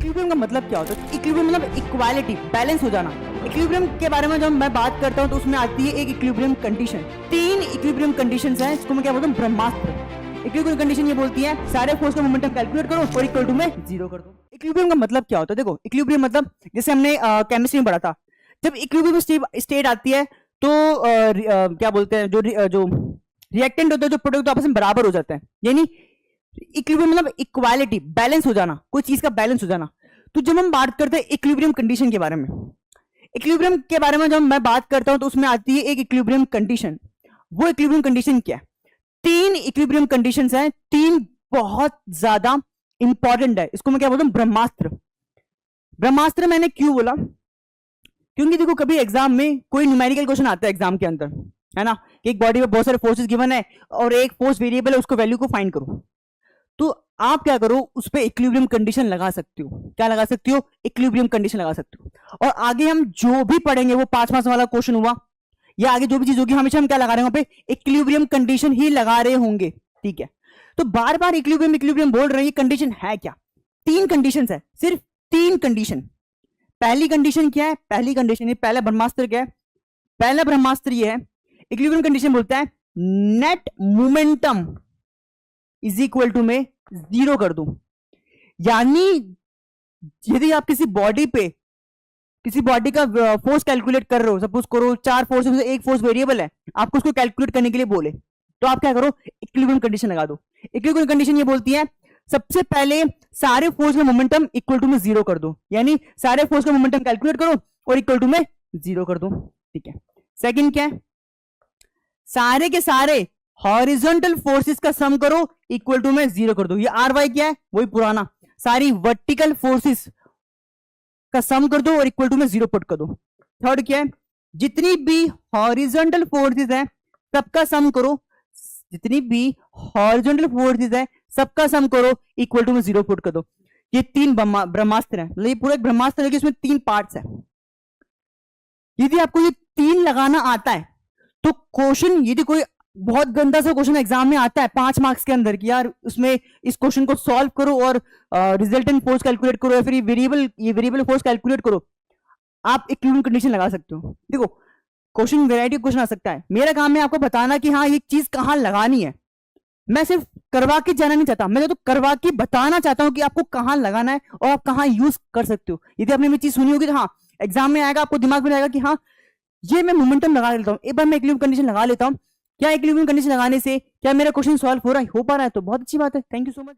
Equilibrium का मतलब क्या होता है? इक्विलिब्रियम मतलब इक्वालिटी, बैलेंस हो जाना। इक्विलिब्रियम के बारे में जब मैं बात करता हूँ तो उसमें आती है एक इक्विलिब्रियम कंडीशन। 3 इक्विलिब्रियम कंडीशंस हैं, इसको मैं क्या बोलता हूँ? ब्रह्मास्त्र। इक्विलिब्रियम कंडीशन ये बोलती है सारे फोर्स का मोमेंटम कैलकुलेट करो और इक्वल टू में 0 कर दो। इक्विलिब्रियम का मतलब क्या होता है? देखो, इक्विलिब्रियम मतलब जैसे हमने केमिस्ट्री में पढ़ा था, जब इक्विलिब्रियम स्टेट आती है तो क्या बोलते हैं, जो रिएक्टेंट होता है, जो प्रोडक्ट आपस में बराबर हो जाते हैं, यानी इक्विलिब्रियम मतलब इक्वालिटी, बैलेंस हो जाना, कोई चीज का बैलेंस हो जाना। तो जब हम बात करते हैं इक्विलिब्रियम कंडीशन के बारे में, इक्विलिब्रियम के बारे में जब मैं बात करता हूं तो उसमें आती है एक इक्विलिब्रियम कंडीशन। वो इक्विलिब्रियम कंडीशन क्या है? 3 इक्विलिब्रियम कंडीशंस हैं, 3 बहुत ज्यादा इंपॉर्टेंट है। इसको मैं क्या बोलता हूं? ब्रह्मास्त्र। ब्रह्मास्त्र मैंने क्यों बोला? क्योंकि देखो, कभी एग्जाम में कोई न्यूमेरिकल क्वेश्चन आता है एग्जाम के अंदर, है ना, कि एक बॉडी में बहुत सारे फोर्सेस गिवन है और एक फोर्स वेरिएबल है, उसको वैल्यू को फाइंड करो। तो आप क्या करो, उस पर इक्विलिब्रियम कंडीशन लगा सकते हो। क्या लगा सकते हो? इक्विलिब्रियम कंडीशन लगा सकते हो। और आगे हम जो भी पढ़ेंगे, वो 5 मार्क्स वाला क्वेश्चन हुआ या आगे जो भी चीज होगी, हमेशा हम क्या लगा रहे हैं? वहां पे इक्विलिब्रियम कंडीशन ही लगा रहे होंगे। ठीक है, तो बार बार इक्विलिब्रियम इक्विलिब्रियम बोल रहे हैं, ये कंडीशन है क्या? 3 कंडीशन है, सिर्फ 3 कंडीशन। पहली कंडीशन क्या है? पहली कंडीशन, पहला ब्रह्मास्त्र क्या है? पहला ब्रह्मास्त्र ये है, इक्विलिब्रियम कंडीशन बोलता है net momentum is equal to में 0 कर दूं। यानी यदि आप किसी बॉडी का फोर्स कैलकुलेट कर रहे हो, सपोज करो 4 फोर्स में से एक फोर्स वेरिएबल है, आपको उसको कैलकुलेट करने के लिए बोले, तो आप क्या करो? इक्विलिब्रियम कंडीशन लगा दो। इक्विलिब्रियम कंडीशन ये बोलती है सबसे पहले सारे फोर्स का मोमेंटम इक्वल टू में 0 कर दो, यानी सारे फोर्स का मोमेंटम कैलकुलेट करो और इक्वल टू में 0 कर दो। ठीक है, सेकंड क्या है? सारे के सारे हॉरिजॉन्टल फोर्सेस का सम करो, इक्वल टू में 0 कर दो। ये आर वाई क्या है? वही पुराना, सारी वर्टिकल फोर्सेस का सम कर दो और इक्वल टू में 0 पुट कर दो। थर्ड क्या है? जितनी भी हॉरिजॉन्टल फोर्सेस है सबका सम करो, जितनी भी हॉरिजॉन्टल फोर्सेस है सबका सम करो, इक्वल टू में 0 पुट कर दो। ये 3 ब्रह्मास्त्र है, मतलब ये पूरा एक ब्रह्मास्त्र है कि इसमें 3 पार्ट्स है। यदि आपको ये 3 लगाना आता है तो क्वेश्चन, यदि कोई बहुत गंदा सा क्वेश्चन एग्जाम में आता है 5 मार्क्स के अंदर कि यार उसमें इस क्वेश्चन को सॉल्व करो और रिजल्टेंट फोर्स कैलकुलेट करो या फिर ये वेरिएबल फोर्स कैलकुलेट करो, आप इक्विलिब्रियम कंडीशन लगा सकते हो। देखो, क्वेश्चन वैरायटी क्वेश्चन आ सकता है, मेरा काम है आपको बताना कि हाँ ये चीज कहां लगानी है। मैं सिर्फ करवा के जाना नहीं चाहता, मैं तो करवा के बताना चाहता हूं कि आपको कहां लगाना है और आप कहां यूज कर सकते हो। यदि आपने मेरी चीज सुनी होगी तो हाँ, एग्जाम में आएगा, आपको दिमाग में आएगा कि हाँ ये मैं मोमेंटम लगा लेता हूँ, एक बार मैं इक्विलिब्रियम कंडीशन लगा लेता हूँ। क्या इक्विलिब्रियम कंडीशन लगाने से क्या मेरा क्वेश्चन सॉल्व हो पा रहा है? तो बहुत अच्छी बात है। Thank you so much.